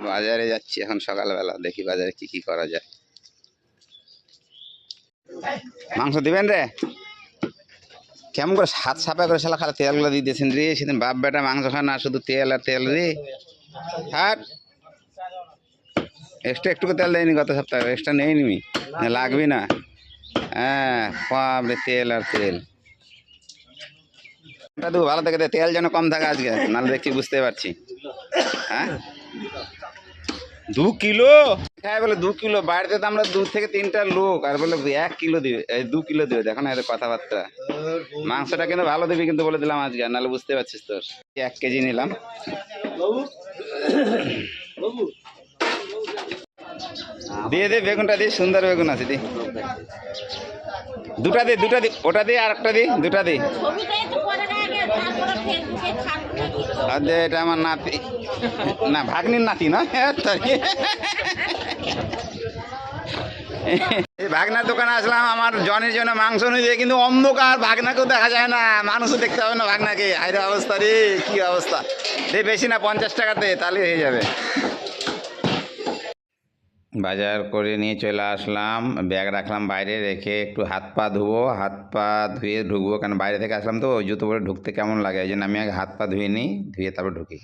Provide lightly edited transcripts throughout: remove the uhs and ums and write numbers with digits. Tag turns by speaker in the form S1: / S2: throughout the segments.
S1: বাজারে যাচ্ছি এখন সকালবেলা, দেখি বাজারে কি কি করা যায়। মাংস দিবেন রে? কেমন করে হাত ছাপা করে শালা খালা তেলগুলো দিয়ে দিয়েছেন রে। সেদিন বাপ বেটা মাংস খান না, শুধু তেল আর তেল রে। হাট এক্সট্রা একটু তেল দেয়নি গত সপ্তাহে, এক্সট্রা নেই নিবি লাগবি না। হ্যাঁ বাপরে তেল আর তেল। দেবো ভালো থেকে দে, তেল যেন কম থাকে আজকে, নাহলে দেখছি বুঝতে পারছি। হ্যাঁ 2 কিলো খাই বলে 2 কিলো, বাড়িতে তো আমরা 2 থেকে 3টা লোক, আর বলে 1 কিলো দিবে, 2 কিলো দিবে। দেখো না এদের কথাবার্তা। মাংসটা কিন্তু ভালো দিবি কিন্তু বলে দিলাম আজকে, নাহলে বুঝতে পারছিস। তোর 1 কেজি নিলাম। দিয়ে দে বেগুনটা, দিয়ে সুন্দর বেগুন আছে, দি দুটা দি, ওটা দি আর একটা দি, দুটা দি। আর দে, এটা আমার নাতি, না ভাগ্নির নাতি না। এই ভাগনার দোকানে আসলাম আমার জনের জন্য মাংস নিয়ে, কিন্তু অন্ধকার, ভাগনাকেও দেখা যায় না, মানুষও দেখতে হবে না ভাগনাকে। আইরে অবস্থা রে, কি অবস্থা। দে বেশি না 50 টাকাতে, তাহলে হয়ে যাবে। বাজার করে নিয়ে চলে আসলাম, ব্যাগ রাখলাম বাইরে রেখে, একটু হাত পা ধুবো, হাত পা ধুয়ে ঢুকবো, কারণ বাইরে থেকে আসলাম তো জুতো পরে ঢুকতে কেমন লাগে, এই জন্য আমি আগে হাত পা ধুয়ে নিই, ধুয়ে তারপর ঢুকি।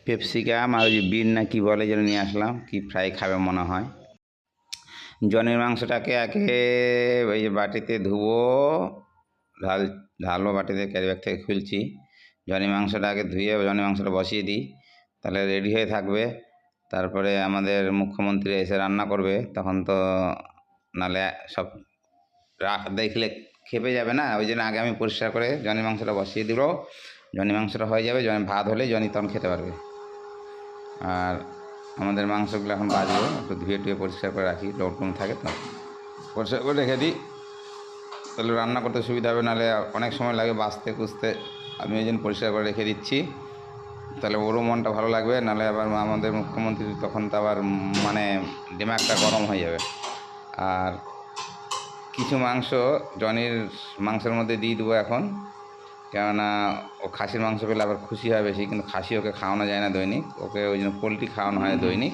S1: পেপসিকাম আর ওই যে বিন না কি বলে যেন নিয়ে আসলাম, কি ফ্রাই খাবে মনে হয়। জনের মাংসটাকে আগে ওই যে বাটিতে ধুবো, ঢালবো বাটিতে, ক্যারি ব্যাগ থেকে খুলছি। জনের মাংসটা আগে ধুয়ে জনের মাংসটা বসিয়ে দিই, তাহলে রেডি হয়ে থাকবে। তারপরে আমাদের মুখ্যমন্ত্রী এসে রান্না করবে, তখন তো নালে সব দেখলে খেপে যাবে না। ওই জন্য আগে আমি পরিষ্কার করে জনি মাংসটা বসিয়ে দিব। জনি মাংসটা হয়ে যাবে, জনি ভাত হলে জনি তখন খেতে পারবে। আর আমাদের মাংসগুলো এখন বাজবো, একটু ধুয়ে টুয়ে পরিষ্কার করে রাখি, লটকন থাকে তো পরিষ্কার করে রেখে দিই, তাহলে রান্না করতে সুবিধা হবে। নাহলে অনেক সময় লাগে বাছতে কুছতে, আমি ওই জন্য পরিষ্কার করে রেখে দিচ্ছি, তাহলে ওরও মনটা ভালো লাগবে। নাহলে আবার আমাদের মুখ্যমন্ত্রী তখন তো আবার মানে দিমাগটা গরম হয়ে যাবে। আর কিছু মাংস জনির মাংসের মধ্যে দিয়ে দেবো এখন, কেননা ও খাসির মাংস পেলে আবার খুশি হয় বেশি, কিন্তু খাসি ওকে খাওয়ানো যায় না দৈনিক, ওকে ওই জন্য পোলট্রি খাওয়ানো হয় দৈনিক।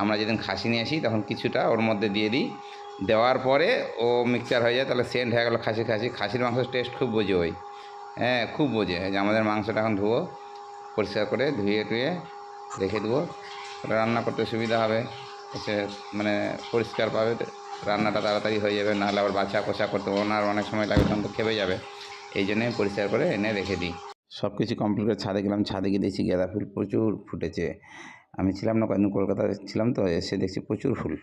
S1: আমরা যেদিন খাসি নিয়ে আসি তখন কিছুটা ওর মধ্যে দিয়ে দিই, দেওয়ার পরে ও মিক্সচার হয়ে যায়, তাহলে সেন্ট হয়ে গেলো খাসির মাংসের টেস্ট খুব বোঝে ওই। হ্যাঁ খুব বোঝে। যে আমাদের মাংসটা এখন ধুবো, পরিষ্কার করে ধুয়ে টুয়ে রেখে দেবো, রান্না করতে সুবিধা হবে, এসে মানে পরিষ্কার পাবে, রান্নাটা তাড়াতাড়ি হয়ে যাবে। নাহলে আবার বাছা কোষা করতে ওনার অনেক সময় লাগে, তখন তো খেপে যাবে। এই জন্যে পরিষ্কার করে এনে রেখে দিই। সব কিছু কমপ্লিট করে ছাদে গেলাম, ছাদে গিয়ে দেখছি গাঁদা ফুল প্রচুর ফুটেছে। আমি ছিলাম না কয়েকদিন, কলকাতায় ছিলাম তো, এসে দেখছি প্রচুর ফুল।